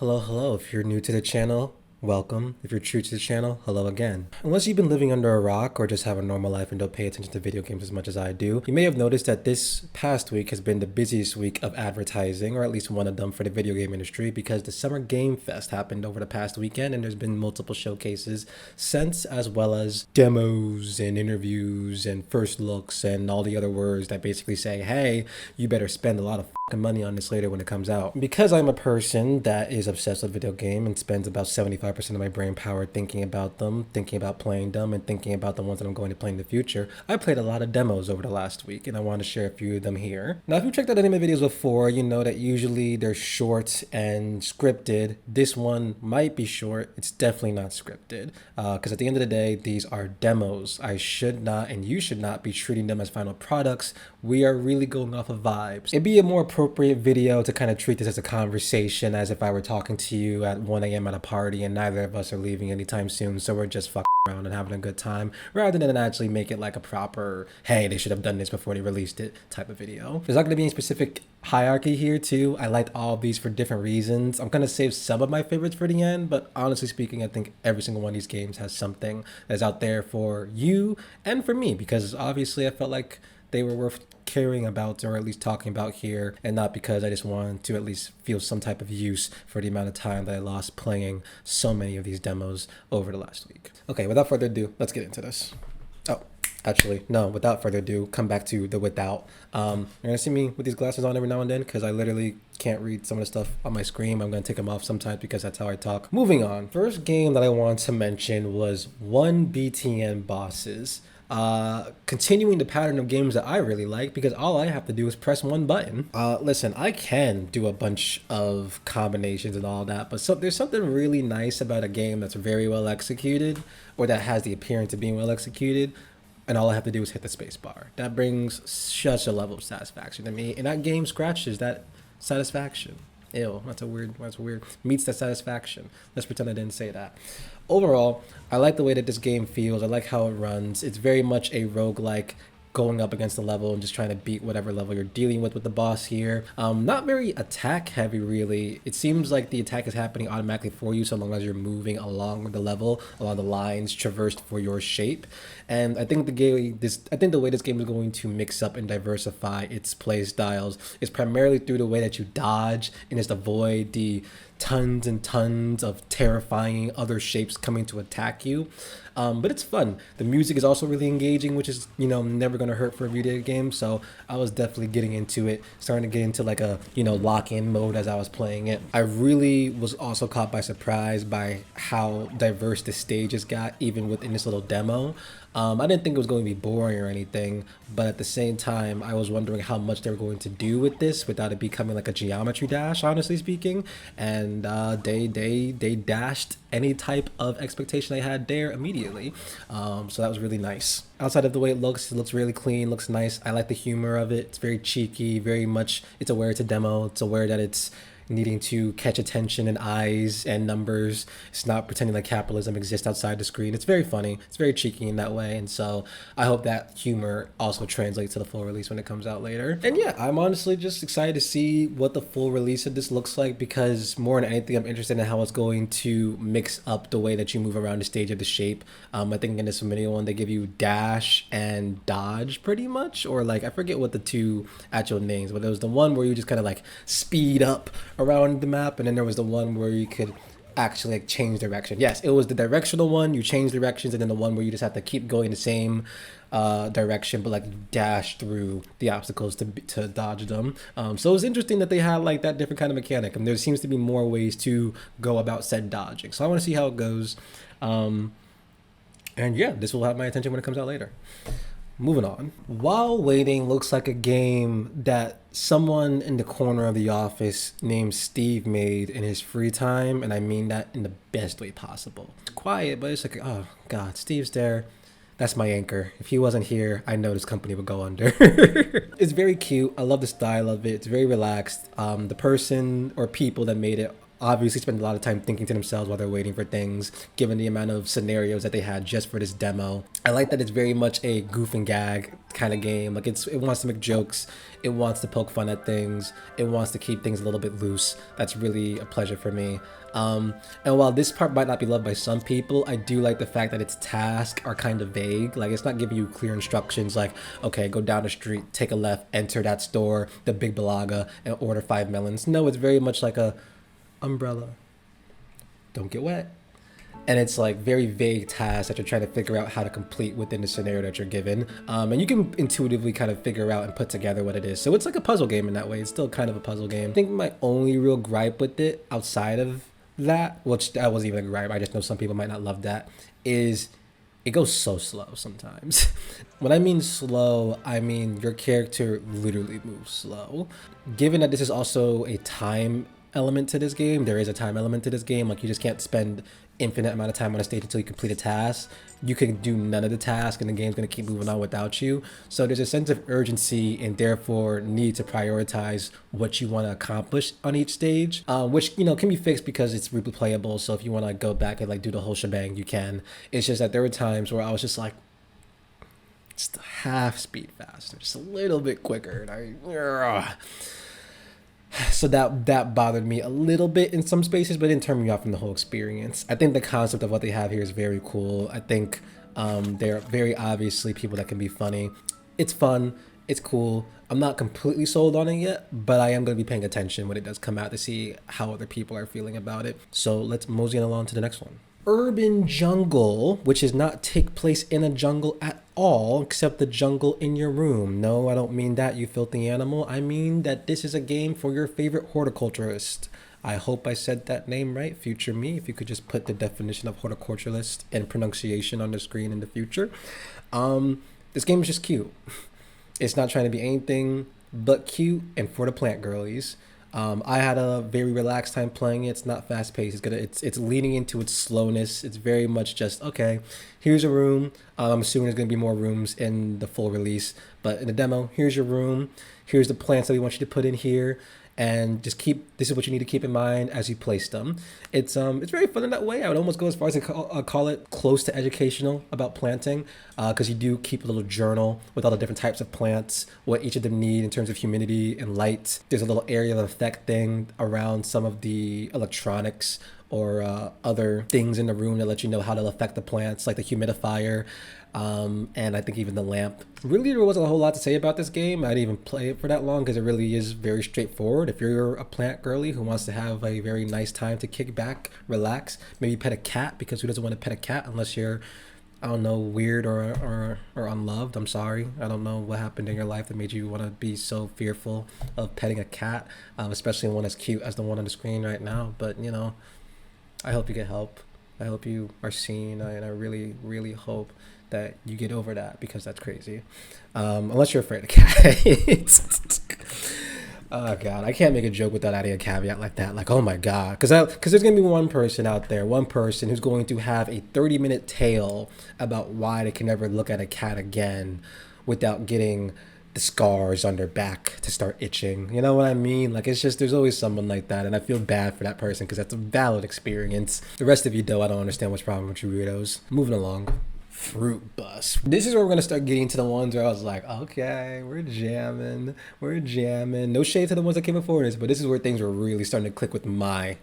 Hello. If you're new to the channel, welcome. If you're true to the channel, hello again. Unless you've been living under a rock or just have a normal life and don't pay attention to video games as much as I do, you may have noticed that this past week has been the busiest week of advertising, or at least one of them for the video game industry, because the Summer Game Fest happened over the past weekend and there's been multiple showcases since, as well as demos and interviews and first looks and all the other words that basically say, hey, you better spend a lot of money on this later when it comes out. Because I'm a person that is obsessed with video game and spends about 75% of my brain power thinking about them, thinking about playing them, and thinking about the ones that I'm going to play in the future, I played a lot of demos over the last week and I want to share a few of them here. Now, if you checked out any of my videos before, you know that usually they're short and scripted. This one might be short. It's definitely not scripted because at the end of the day, these are demos. I should not and you should not be treating them as final products. We are really going off of vibes. It'd be a more appropriate video to kind of treat this as a conversation, as if I were talking to you at 1 a.m. at a party and neither of us are leaving anytime soon, so we're just fucking around and having a good time, rather than actually make it like a proper, hey, they should have done this before they released it type of video. There's not going to be any specific hierarchy here too. I liked all of these for different reasons. I'm going to save some of my favorites for the end, but honestly speaking, I think every single one of these games has something that's out there for you and for me, because obviously I felt like they were worth caring about, or at least talking about here, and not because I just wanted to at least feel some type of use for the amount of time that I lost playing so many of these demos over the last week. Okay, without further ado, let's get into this. Oh, actually, no, without further ado, come back to the without. You're gonna see me with these glasses on every now and then because I literally can't read some of the stuff on my screen. I'm gonna take them off sometimes because that's how I talk. Moving on. First game that I want to mention was 1BTN Bosses. Continuing the pattern of games that I really like, because all I have to do is press one button. Listen, I can do a bunch of combinations and all that, but there's something really nice about a game that's very well executed, or that has the appearance of being well executed, and all I have to do is hit the space bar. That brings such a level of satisfaction to me, and that game scratches that satisfaction. Ew, that's weird. Meets that satisfaction. Let's pretend I didn't say that. Overall, I like the way that this game feels. I like how it runs. It's very much a roguelike, going up against the level and just trying to beat whatever level you're dealing with the boss here. Not very attack heavy, really. It seems like the attack is happening automatically for you so long as you're moving along the level, along the lines traversed for your shape. And I think the way this game is going to mix up and diversify its play styles is primarily through the way that you dodge and just avoid the tons and tons of terrifying other shapes coming to attack you. But it's fun. The music is also really engaging, which is, never going to hurt for a video game. So I was definitely getting into it, starting to get into like a, lock-in mode as I was playing it. I really was also caught by surprise by how diverse the stages got, even within this little demo. I didn't think it was going to be boring or anything, but at the same time, I was wondering how much they were going to do with this without it becoming like a geometry dash, honestly speaking. And they dashed any type of expectation I had there immediately. So that was really nice. Outside of the way it looks really clean, looks nice. I like the humor of it. It's very cheeky, very much, it's aware it's a demo. It's aware that it's needing to catch attention and eyes and numbers. It's not pretending like capitalism exists outside the screen. It's very funny. It's very cheeky in that way. And so I hope that humor also translates to the full release when it comes out later. And yeah, I'm honestly just excited to see what the full release of this looks like, because more than anything, I'm interested in how it's going to mix up the way that you move around the stage of the shape. I think in this familiar one, they give you dash and dodge pretty much, or like, I forget what the two actual names, but there was the one where you just kind of like speed up around the map, and then there was the one where you could actually like change direction. Yes, it was the directional one, you change directions, and then the one where you just have to keep going the same direction but like dash through the obstacles to dodge them. So it was interesting that they had like that different kind of mechanic, and there seems to be more ways to go about said dodging, so I want to see how it goes. And yeah, this will have my attention when it comes out later. Moving on. While Waiting looks like a game that someone in the corner of the office named Steve made in his free time, and I mean that in the best way possible. It's quiet, but it's like, oh God, Steve's there. That's my anchor. If he wasn't here, I know this company would go under. It's very cute. I love the style of it. It's very relaxed. The person or people that made it obviously spend a lot of time thinking to themselves while they're waiting for things, given the amount of scenarios that they had just for this demo. I like that it's very much a goof and gag kind of game. Like it wants to make jokes, it wants to poke fun at things, it wants to keep things a little bit loose. That's really a pleasure for me. And while this part might not be loved by some people, I do like the fact that its tasks are kind of vague. Like it's not giving you clear instructions like, okay, go down the street, take a left, enter that store, the Big Balaga, and order 5 melons. No, it's very much like a umbrella, don't get wet. And it's like very vague tasks that you're trying to figure out how to complete within the scenario that you're given. And you can intuitively kind of figure out and put together what it is. So it's like a puzzle game in that way. It's still kind of a puzzle game. I think my only real gripe with it outside of that, which that wasn't even a gripe, I just know some people might not love that, is it goes so slow sometimes. When I mean slow, I mean your character literally moves slow. Given that this is also a time element to this game, there is a time element to this game. Like you just can't spend infinite amount of time on a stage until you complete a task. You can do none of the tasks and the game's going to keep moving on without you. So there's a sense of urgency and therefore need to prioritize what you want to accomplish on each stage, which, you know, can be fixed because it's replayable. So if you want to go back and like do the whole shebang, you can. It's just that there were times where I was just like, just half speed faster, just a little bit quicker. And so that bothered me a little bit in some spaces, but didn't turn me off from the whole experience. I think the concept of what they have here is very cool. I think they're very obviously people that can be funny. It's fun. It's cool. I'm not completely sold on it yet, but I am going to be paying attention when it does come out to see how other people are feeling about it. So let's mosey along to the next one. Urban Jungle, which does not take place in a jungle at all, except the jungle in your room. No, I don't mean that, you filthy animal. I mean that this is a game for your favorite horticulturist. I hope I said that name right, future me. If you could just put the definition of horticulturalist and pronunciation on the screen in the future. This game is just cute. It's not trying to be anything but cute and for the plant girlies. I had a very relaxed time playing it. It's not fast paced. It's leaning into its slowness. It's very much just, okay, here's a room. I'm assuming there's going to be more rooms in the full release, but in the demo, here's your room. Here's the plants that we want you to put in here. And just this is what you need to keep in mind as you place them. It's very fun in that way. I would almost go as far as to call it close to educational about planting, because you do keep a little journal with all the different types of plants, what each of them need in terms of humidity and light. There's a little area of effect thing around some of the electronics or other things in the room that let you know how to affect the plants, like the humidifier. And I think even the lamp. Really, there wasn't a whole lot to say about this game. I didn't even play it for that long because it really is very straightforward. If you're a plant girly who wants to have a very nice time to kick back, relax, maybe pet a cat, because who doesn't want to pet a cat unless you're, I don't know, weird or unloved. I'm sorry. I don't know what happened in your life that made you want to be so fearful of petting a cat, especially one as cute as the one on the screen right now. But, you know, I hope you get help. I hope you are seen, and I really, really hope that you get over that, because that's crazy. Unless you're afraid of cats. Oh God, I can't make a joke without adding a caveat like that. Like, oh my God, because there's gonna be one person out there, one person who's going to have a 30-minute tale about why they can never look at a cat again without getting the scars on their back to start itching. You know what I mean? Like, it's just, there's always someone like that, and I feel bad for that person because that's a valid experience. The rest of you, though, I don't understand what's wrong with you weirdos. Moving along. Fruitbus. This is where we're gonna start getting to the ones where I was like, okay, we're jamming. No shade to the ones that came before this, but this is where things were really starting to click with my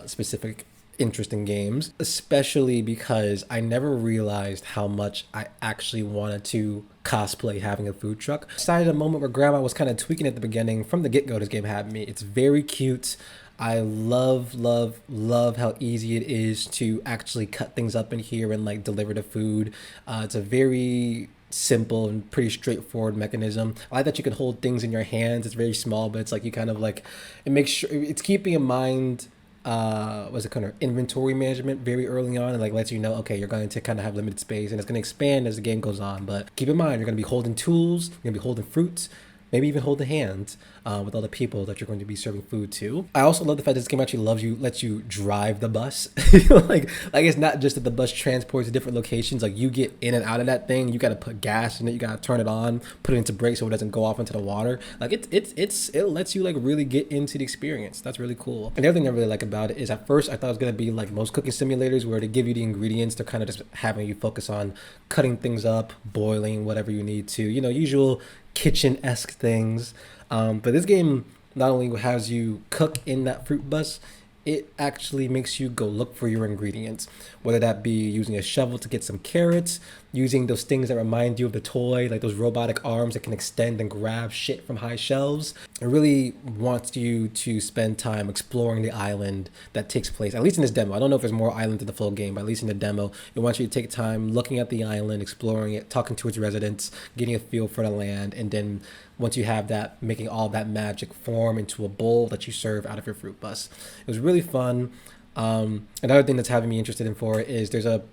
specific interest in games, especially because I never realized how much I actually wanted to cosplay having a food truck. Aside a moment where grandma was kind of tweaking at the beginning, from the get-go this game had me. It's very cute. I love how easy it is to actually cut things up in here and like deliver the food. It's a very simple and pretty straightforward mechanism. I like that you can hold things in your hands. It's very small, but it's like you kind of like, it makes sure it's keeping in mind what's it kind of inventory management very early on, and like lets you know, okay, you're going to kind of have limited space and it's going to expand as the game goes on. But keep in mind, you're going to be holding tools, you're going to be holding fruits, maybe even hold a hand with all the people that you're going to be serving food to. I also love the fact that this game actually lets you drive the bus. Like it's not just that the bus transports to different locations. Like you get in and out of that thing. You got to put gas in it. You got to turn it on, put it into brakes so it doesn't go off into the water. Like it lets you like really get into the experience. That's really cool. And the other thing I really like about it is at first I thought it was gonna be like most cooking simulators where they give you the ingredients. They're kind of just having you focus on cutting things up, boiling whatever you need to. Usual kitchen-esque things. But this game not only has you cook in that Fruitbus, it actually makes you go look for your ingredients, whether that be using a shovel to get some carrots, using those things that remind you of the toy, like those robotic arms that can extend and grab shit from high shelves. It really wants you to spend time exploring the island that takes place, at least in this demo. I don't know if there's more islands in the full game, but at least in the demo, it wants you to take time looking at the island, exploring it, talking to its residents, getting a feel for the land, and then once you have that, making all that magic form into a bowl that you serve out of your Fruitbus. It was really fun. Another thing that's having me interested in for it is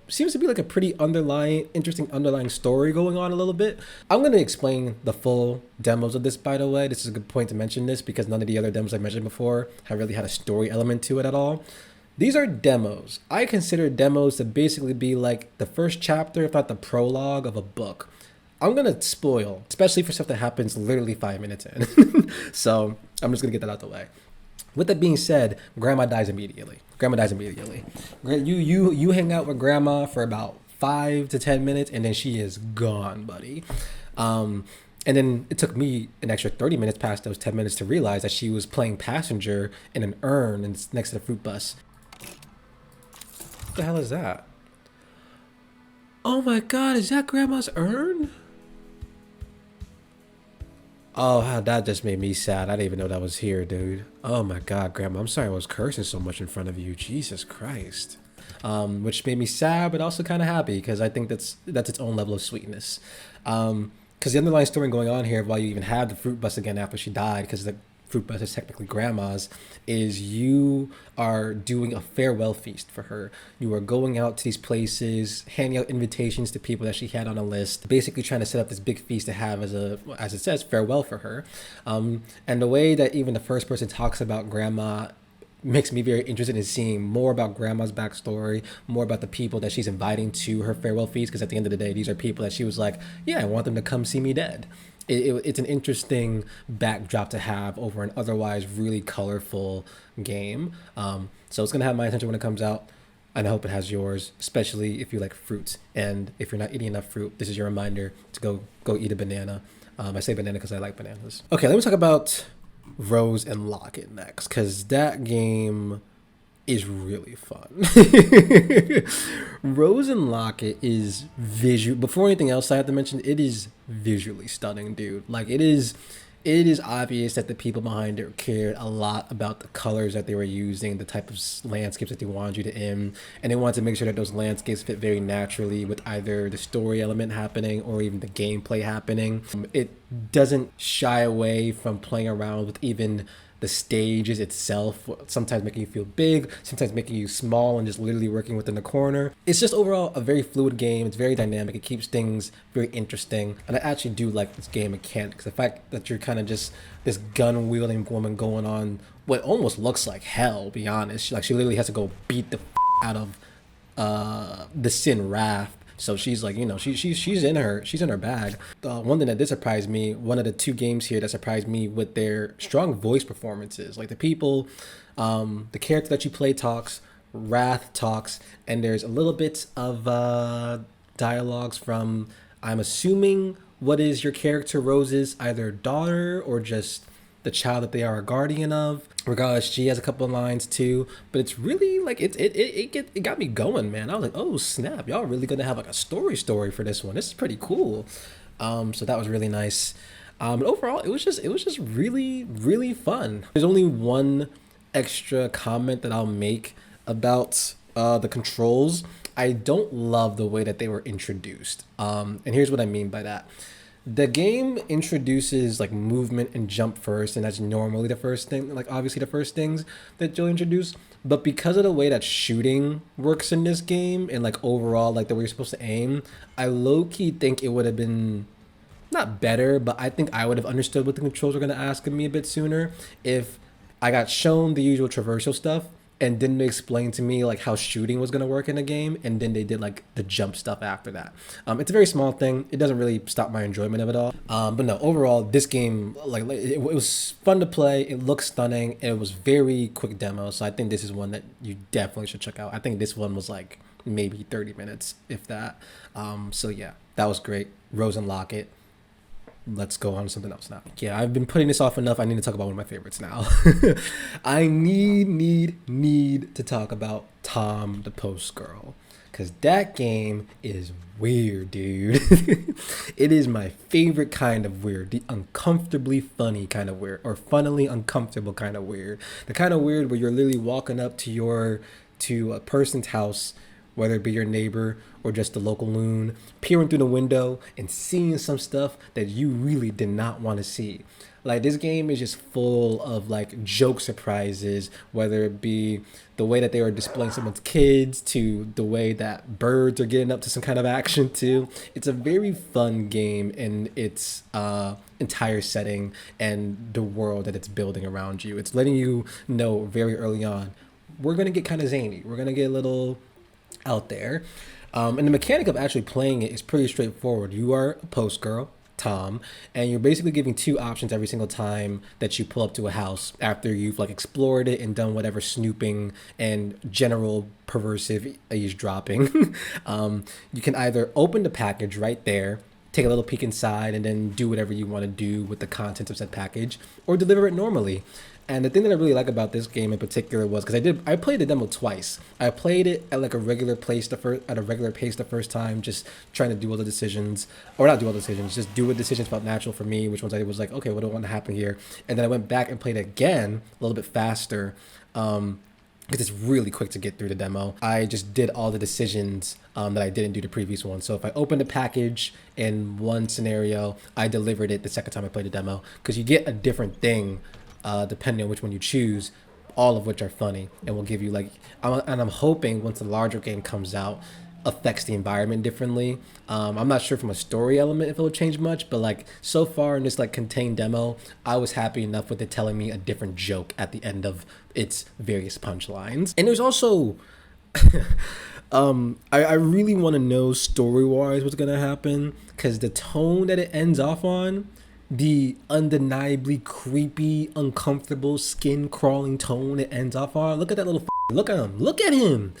seems to be like a pretty interesting underlying story going on a little bit. I'm going to explain the full demos of this, by the way. This is a good point to mention this because none of the other demos I mentioned before have really had a story element to it at all. These are demos. I consider demos to basically be like the first chapter, if not the prologue of a book. I'm going to spoil, especially for stuff that happens literally 5 minutes in. So I'm just going to get that out the way. With that being said, Grandma dies immediately. You hang out with Grandma for about 5 to 10 minutes, and then she is gone, buddy. And then it took me an extra 30 minutes past those 10 minutes to realize that she was playing passenger in an urn next to the Fruitbus. What the hell is that? Oh my God, is that Grandma's urn? Oh, that just made me sad. I didn't even know that was here, dude. Oh my God, Grandma. I'm sorry I was cursing so much in front of you. Jesus Christ. Which made me sad, but also kind of happy because I think that's its own level of sweetness. Because the underlying story going on here, while you even have the Fruitbus again after she died, because the Fruitbus is technically Grandma's, is you are doing a farewell feast for her. You are going out to these places, handing out invitations to people that she had on a list, basically trying to set up this big feast to have as it says, farewell for her. And the way that even the first person talks about Grandma makes me very interested in seeing more about Grandma's backstory, more about the people that she's inviting to her farewell feast, because at the end of the day, these are people that she was like, yeah, I want them to come see me dead. It's an interesting backdrop to have over an otherwise really colorful game. So it's going to have my attention when it comes out, and I hope it has yours, especially if you like fruits. And if you're not eating enough fruit, this is your reminder to go eat a banana. I say banana because I like bananas. Okay, let me talk about Rose and Locket next, because that game is really fun. Rose and Locket is visual. Before anything else I have to mention, it is visually stunning, dude. Like it is obvious that the people behind it cared a lot about the colors that they were using, the type of landscapes that they wanted you to in, and they wanted to make sure that those landscapes fit very naturally with either the story element happening or even the gameplay happening. It doesn't shy away from playing around with even the stages itself, sometimes making you feel big, sometimes making you small and just literally working within the corner. It's just overall a very fluid game. It's very dynamic. It keeps things very interesting. And I actually do like this game mechanics. The fact that you're kind of just this gun-wielding woman going on what almost looks like hell, be honest. She literally has to go beat the out of the Sin Raft. So she's like, she's in her bag. One thing that did surprise me, one of the 2 games here that surprised me with their strong voice performances, like the people, the character that you play talks, Wrath talks, and there's a little bit of dialogues from, I'm assuming, what is your character Rose's either daughter or just the child that they are a guardian of. Regardless, she has a couple of lines too, but it's really like it got me going, man. I was like, oh snap, y'all really gonna have like a story for this one. This is pretty cool. So that was really nice. But overall, it was just really, really fun. There's only one extra comment that I'll make about the controls. I don't love the way that they were introduced. And here's what I mean by that. The game introduces like movement and jump first, and that's normally the first thing, like obviously the first things that you'll introduce. But because of the way that shooting works in this game and like overall like the way you're supposed to aim, I low-key think it would have been not better, but I think I would have understood what the controls were going to ask of me a bit sooner if I got shown the usual traversal stuff and didn't explain to me like how shooting was going to work in a game, and then they did like the jump stuff after that. It's a very small thing. It doesn't really stop my enjoyment of it all. But no, overall, this game, like it was fun to play. It looks stunning, and it was very quick demo. So I think this is one that you definitely should check out. I think this one was like maybe 30 minutes, if that. So yeah, that was great. Rose and Locket. Let's go on to something else now. Yeah, I've been putting this off enough. I need to talk about one of my favorites now. I need to talk about Tom the Postgirl. Because that game is weird, dude. It is my favorite kind of weird. The uncomfortably funny kind of weird. Or funnily uncomfortable kind of weird. The kind of weird where you're literally walking up to a person's house, whether it be your neighbor or just the local loon, peering through the window and seeing some stuff that you really did not want to see. Like, this game is just full of like joke surprises, whether it be the way that they are displaying someone's kids to the way that birds are getting up to some kind of action too. It's a very fun game in its entire setting and the world that it's building around you. It's letting you know very early on, we're going to get kind of zany. We're going to get a little out there. And the mechanic of actually playing it is pretty straightforward. You are a post girl, Tom, and you're basically giving two options every single time that you pull up to a house after you've like explored it and done whatever snooping and general perversive eavesdropping. You can either open the package right there, take a little peek inside, and then do whatever you want to do with the contents of said package, or deliver it normally. And the thing that I really like about this game in particular was because I played the demo twice. I played it at like a regular pace the first time, just trying to do all the decisions, or not do all the decisions, just do what decisions felt natural for me, which ones I was like, okay, what do I want to happen here? And then I went back and played it again a little bit faster, because it's really quick to get through the demo. I just did all the decisions that I didn't do the previous one. So if I opened a package in one scenario, I delivered it the second time I played the demo, because you get a different thing depending on which one you choose, all of which are funny and will give you like, and I'm hoping once the larger game comes out, affects the environment differently. I'm not sure from a story element if it will change much, but like so far in this like contained demo, I was happy enough with it telling me a different joke at the end of its various punchlines. And there's also I really want to know story-wise what's gonna happen, because the tone that it ends off on, the undeniably creepy, uncomfortable, skin-crawling tone it ends off on. Look at that little look at him.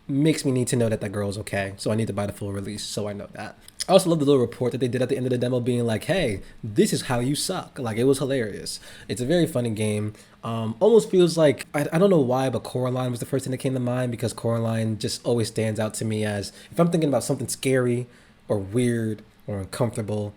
Makes me need to know that that girl's okay. So I need to buy the full release so I know that. I also love the little report that they did at the end of the demo being like, hey, this is how you suck. Like, it was hilarious. It's a very funny game. Almost feels like, I don't know why, but Coraline was the first thing that came to mind, because Coraline just always stands out to me as, if I'm thinking about something scary or weird or uncomfortable,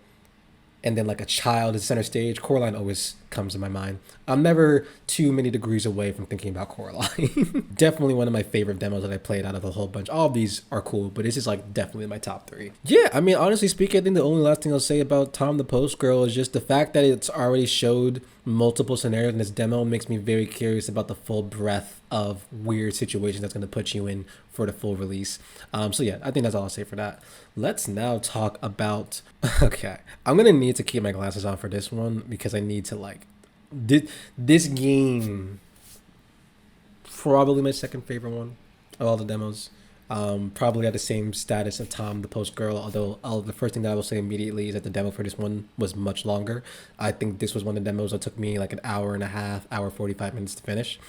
and then like a child is center stage, Coraline always comes to my mind. I'm never too many degrees away from thinking about Coraline. Definitely one of my favorite demos that I played out of the whole bunch. All of these are cool, but this is like definitely my top 3. Yeah, I mean, honestly speaking, I think the only last thing I'll say about Tom the Post Girl is just the fact that it's already showed multiple scenarios in this demo makes me very curious about the full breadth of weird situations that's going to put you in for the full release. So yeah, I think that's all I'll say for that. Let's now talk about, okay, I'm going to need to keep my glasses on for this one, because I need to like, this game, probably my second favorite one of all the demos. Probably at the same status of Tom the Post Girl, although the first thing that I will say immediately is that the demo for this one was much longer. I think this was one of the demos that took me like an hour and a half, hour 45 minutes to finish.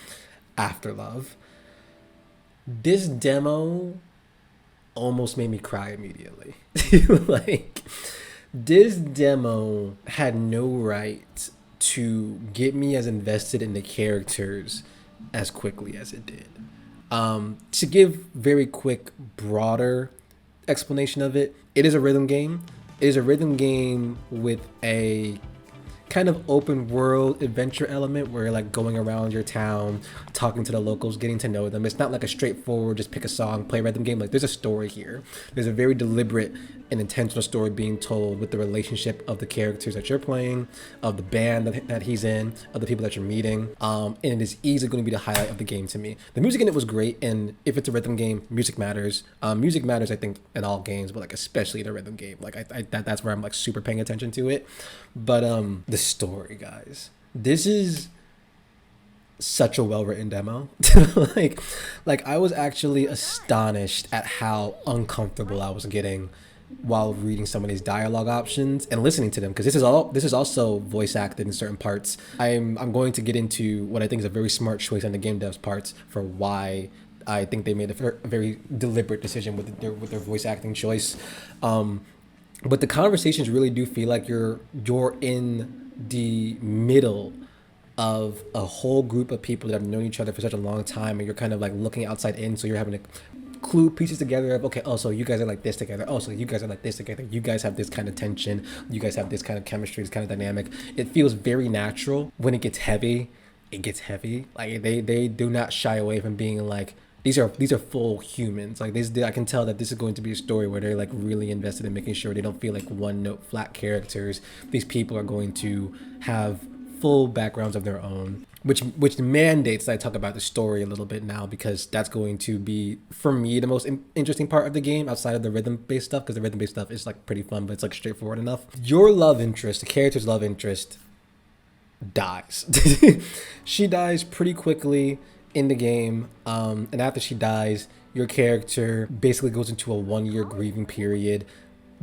Afterlove. This demo almost made me cry immediately. Like, this demo had no right to get me as invested in the characters as quickly as it did. To give very quick, broader explanation of it, it is a rhythm game. It is a rhythm game with a kind of open world adventure element where you're like going around your town, talking to the locals, getting to know them. It's not like a straightforward just pick a song, play a rhythm game. Like there's a story here. There's a very deliberate and intentional story being told with the relationship of the characters that you're playing, of the band that he's in, of the people that you're meeting. And it is easily going to be the highlight of the game to me. The music in it was great, and if it's a rhythm game, music matters. Music matters, I think, in all games, but like especially in a rhythm game. Like that's where I'm like super paying attention to it. But the story, guys, this is such a well-written demo. like I was actually astonished at how uncomfortable I was getting while reading some of these dialogue options and listening to them, because this is also voice acted in certain parts. I'm going to get into what I think is a very smart choice on the game devs parts for why I think they made a very deliberate decision with their voice acting choice. But the conversations really do feel like you're in the middle of a whole group of people that have known each other for such a long time, and you're kind of like looking outside in, so you're having to clue pieces together of, okay, oh, so you guys are like this together, oh, so you guys are like this together, you guys have this kind of tension, you guys have this kind of chemistry, this kind of dynamic. It feels very natural. When it gets heavy, it gets heavy. Like they do not shy away from being like, these are full humans. Like this, I can tell that this is going to be a story where they're like really invested in making sure they don't feel like one note flat characters. These people are going to have full backgrounds of their own, which mandates that I talk about the story a little bit now, because that's going to be, for me, the most interesting part of the game outside of the rhythm-based stuff, because the rhythm-based stuff is like pretty fun, but it's like straightforward enough. Your love interest, the character's love interest, dies. She dies pretty quickly in the game, and after she dies, your character basically goes into a 1-year grieving period,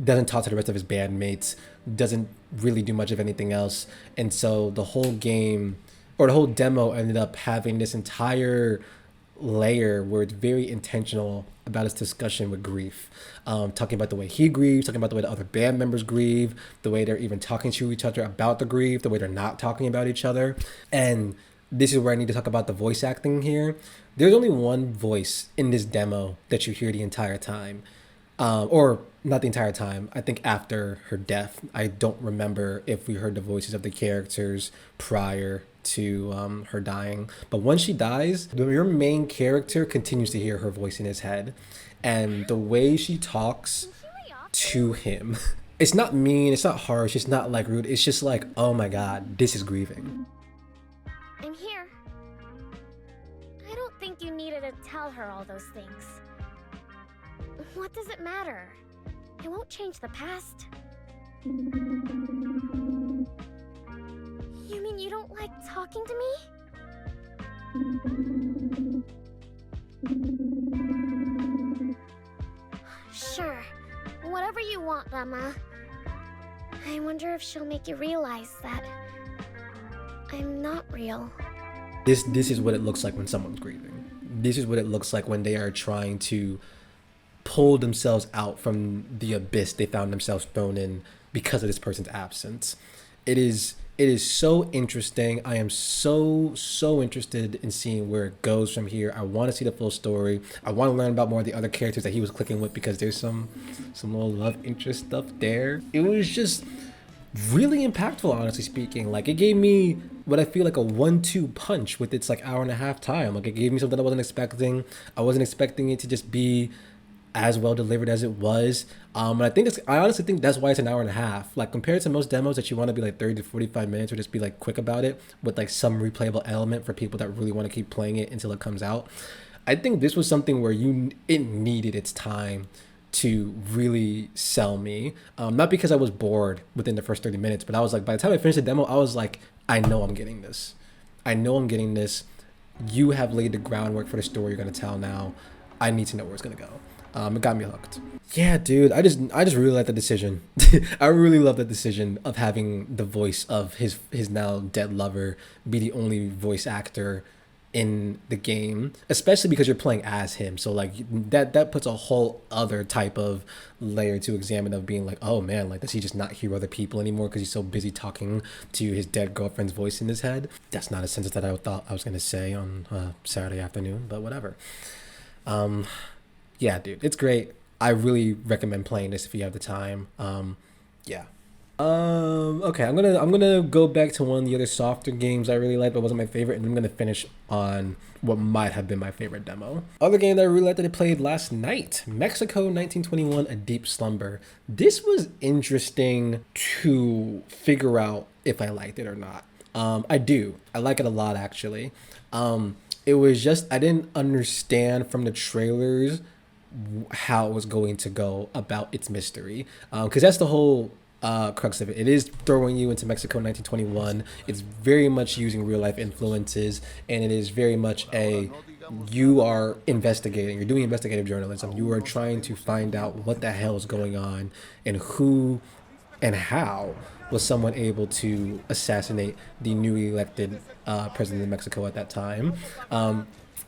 doesn't talk to the rest of his bandmates, doesn't really do much of anything else. And so the whole game, or the whole demo, ended up having this entire layer where it's very intentional about its discussion with grief, talking about the way he grieves, talking about the way the other band members grieve, the way they're even talking to each other about the grief, the way they're not talking about each other. And this is where I need to talk about the voice acting here. There's only one voice in this demo that you hear the entire time. Or not the entire time. I think after her death. I don't remember if we heard the voices of the characters prior to her dying. But when she dies, your main character continues to hear her voice in his head. And the way she talks to him, it's not mean, it's not harsh, it's not like rude. It's just like, oh my God, this is grieving. I'm here. I don't think you needed to tell her all those things. What does it matter? It won't change the past. You mean you don't like talking to me? Sure. Whatever you want, Emma. I wonder if she'll make you realize that I'm not real. This is what it looks like when someone's grieving. This is what it looks like when they are trying to pull themselves out from the abyss they found themselves thrown in because of this person's absence. It is so interesting. I am so interested in seeing where it goes from here. I want to see the full story. I want to learn about more of the other characters that he was clicking with, because there's some little love interest stuff there. It was just really impactful, honestly speaking. Like, it gave me what I feel like a 1-2 punch with its like hour and a half time. Like, it gave me something I wasn't expecting. I wasn't expecting it to just be as well delivered as it was. And I honestly think that's why it's an hour and a half. Like, compared to most demos that you want to be like 30 to 45 minutes or just be like quick about it with like some replayable element for people that really want to keep playing it until it comes out. I think this was something where it needed its time to really sell me. Not because I was bored within the first 30 minutes, but I was like, by the time I finished the demo, I was like, I know I'm getting this. I know I'm getting this. You have laid the groundwork for the story you're going to tell now. I need to know where it's going to go. It got me hooked. Yeah, dude, I just really like the decision. I really love the decision of having the voice of his now dead lover be the only voice actor in the game, especially because you're playing as him. So like that puts a whole other type of layer to examine of being like, oh man, like does he just not hear other people anymore because he's so busy talking to his dead girlfriend's voice in his head? That's not a sentence that I thought I was gonna say on Saturday afternoon, but whatever. Yeah, dude, it's great. I really recommend playing this if you have the time. Yeah, Okay, I'm gonna go back to one of the other softer games I really liked but wasn't my favorite, and I'm gonna finish on what might have been my favorite demo. Other game that I really liked that I played last night, Mexico 1921: A Deep Slumber. This was interesting to figure out if I liked it or not. I do. I like it a lot actually. It was just I didn't understand from the trailers how it was going to go about its mystery, because that's the whole crux of it. It is throwing you into Mexico 1921. It's very much using real life influences, and it is very much a you are investigating. You're doing investigative journalism. You are trying to find out what the hell is going on and who and how was someone able to assassinate the newly elected president of Mexico at that time.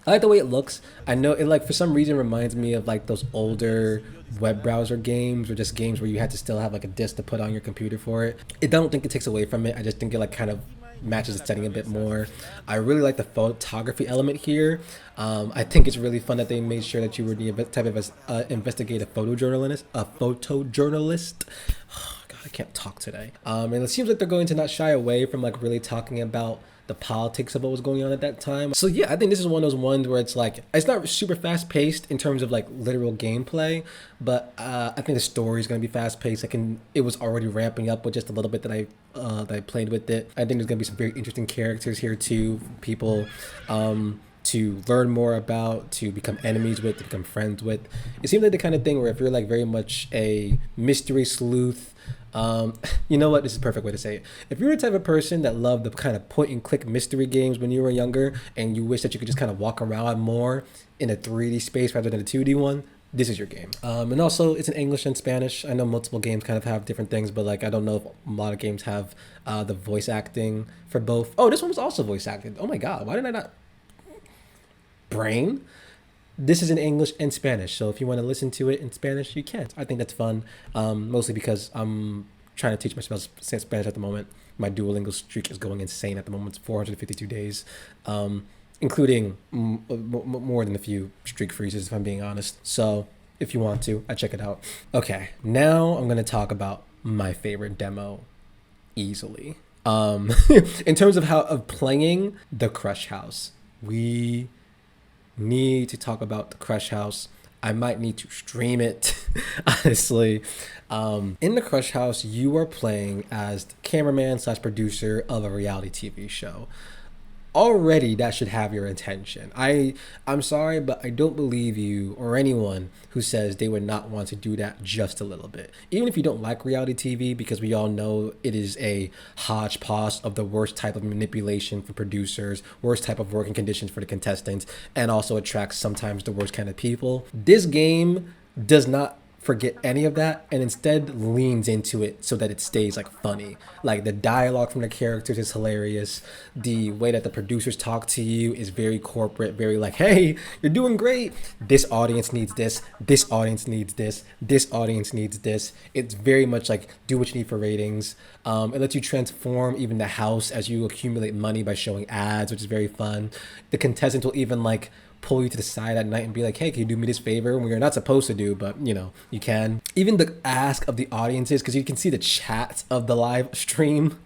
I like the way it looks. I know it like for some reason reminds me of like those older web browser games or just games where you had to still have like a disc to put on your computer for it. I don't think it takes away from it. I just think it like kind of matches the setting a bit more. I really like the photography element here. I think it's really fun that they made sure that you were the type of investigative photojournalist. God, I can't talk today. And it seems like they're going to not shy away from like really talking about the politics of what was going on at that time. So yeah, I think this is one of those ones where it's like it's not super fast paced in terms of like literal gameplay, but I think the story is going to be fast paced. It was already ramping up with just a little bit that I played with it. I think there's going to be some very interesting characters here too, people to learn more about, to become enemies with, to become friends with. It seems like the kind of thing where if you're like very much a mystery sleuth, you know what? This is a perfect way to say it. If you're the type of person that loved the kind of point and click mystery games when you were younger and you wish that you could just kind of walk around more in a 3D space rather than a 2D one, this is your game. And also it's in English and Spanish. I know multiple games kind of have different things, but like I don't know if a lot of games have the voice acting for both. Oh, this one was also voice acted. Oh my God, why did I not? Brain. This is in English and Spanish, so if you want to listen to it in Spanish, you can. I think that's fun, mostly because I'm trying to teach myself Spanish at the moment. My Duolingo streak is going insane at the moment. It's 452 days, including more than a few streak freezes, if I'm being honest. So if you want to, I check it out. Okay, now I'm going to talk about my favorite demo easily. In terms of playing the Crush House, we need to talk about the Crush House. I might need to stream it, honestly. In the Crush House, you are playing as the cameraman / producer of a reality TV show. Already that should have your attention. I'm sorry, but I don't believe you or anyone who says they would not want to do that just a little bit. Even if you don't like reality TV, because we all know it is a hodgepodge of the worst type of manipulation for producers, worst type of working conditions for the contestants, and also attracts sometimes the worst kind of people. This game does not forget any of that and instead leans into it so that it stays like funny. Like the dialogue from the characters is hilarious. The way that the producers talk to you is very corporate, very like, hey, you're doing great. This audience needs this. This audience needs this. This audience needs this. It's very much like do what you need for ratings. It lets you transform even the house as you accumulate money by showing ads, which is very fun. The contestants will even like pull you to the side at night and be like, hey, can you do me this favor? When you're not supposed to do, but you know, you can. Even the ask of the audiences, because you can see the chat of the live stream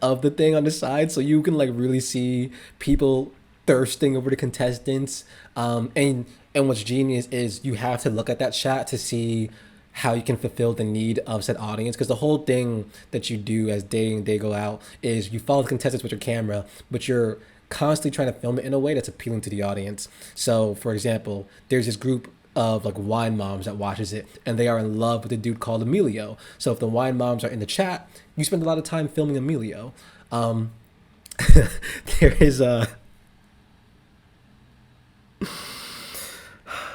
of the thing on the side. So you can like really see people thirsting over the contestants. And what's genius is you have to look at that chat to see how you can fulfill the need of said audience, because the whole thing that you do as day in day go out is you follow the contestants with your camera, but you're constantly trying to film it in a way that's appealing to the audience. So for example, there's this group of like wine moms that watches it and they are in love with a dude called Emilio. So if the wine moms are in the chat, you spend a lot of time filming Emilio.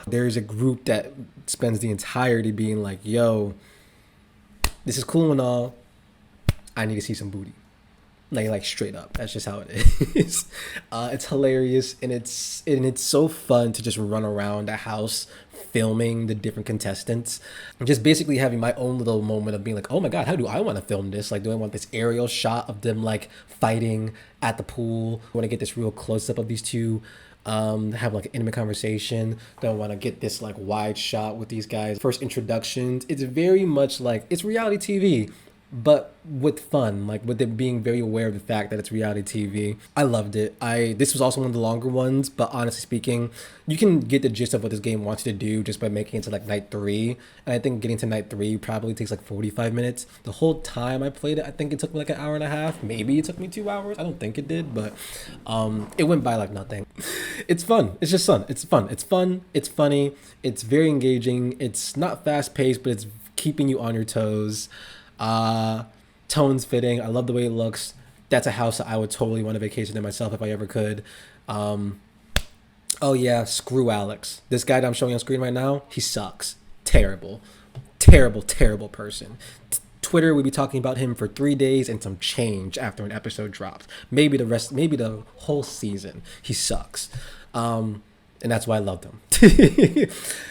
There's a group that spends the entirety being like, yo, this is cool and all, I need to see some booty. Like straight up. That's just how it is. It's hilarious and it's so fun to just run around a house filming the different contestants. I'm just basically having my own little moment of being like, oh my God, how do I want to film this? Like, do I want this aerial shot of them like fighting at the pool? I want to get this real close up of these two have like an intimate conversation. Don't want to get this like wide shot with these guys. First introductions. It's very much like it's reality TV but with fun, like with it being very aware of the fact that it's reality TV. I loved it. This was also one of the longer ones, but honestly speaking, you can get the gist of what this game wants you to do just by making it to like night 3. And I think getting to night 3 probably takes like 45 minutes. The whole time I played it, I think it took me like an hour and a half. Maybe it took me 2 hours. I don't think it did, but it went by like nothing. It's fun. It's just fun. It's fun. It's fun. It's funny. It's very engaging. It's not fast paced, but it's keeping you on your toes. Tone's fitting. I love the way it looks. That's a house that I would totally want to vacation in myself if I ever could. Oh yeah, screw Alex. This guy that I'm showing on screen right now, he sucks. Terrible. Terrible, terrible person. Twitter would be talking about him for 3 days and some change after an episode drops. Maybe the whole season. He sucks. And that's why I loved him.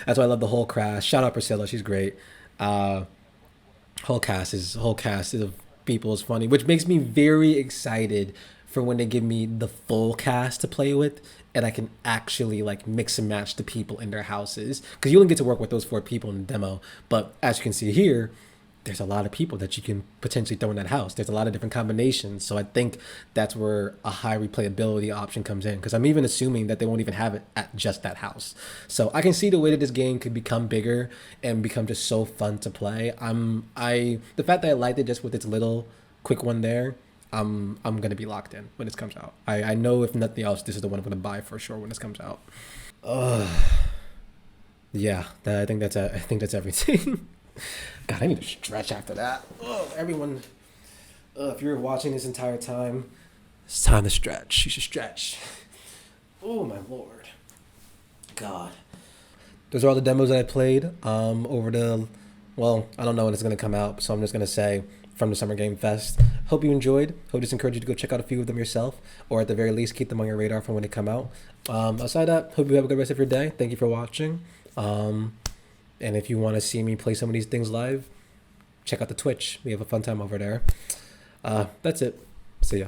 That's why I love the whole cast. Shout out Priscilla, she's great. Whole cast of people is funny, which makes me very excited for when they give me the full cast to play with and I can actually like mix and match the people in their houses, because you only get to work with those 4 people in the demo, but as you can see here, there's a lot of people that you can potentially throw in that house. There's a lot of different combinations. So I think that's where a high replayability option comes in, because I'm even assuming that they won't even have it at just that house. So I can see the way that this game could become bigger and become just so fun to play. The fact that I liked it just with its little quick one there, I'm gonna be locked in when this comes out. I know if nothing else, this is the one I'm gonna buy for sure when this comes out. Yeah, I think that's everything. God, I need to stretch after that. Oh, everyone, if you're watching this entire time, it's time to stretch. You should stretch. Oh, my Lord. God. Those are all the demos that I played over I don't know when it's going to come out, so I'm just going to say from the Summer Game Fest. Hope you enjoyed. Hope just encourage you to go check out a few of them yourself, or at the very least, keep them on your radar for when they come out. Outside that, hope you have a good rest of your day. Thank you for watching. And if you want to see me play some of these things live, check out the Twitch. We have a fun time over there. That's it. See ya.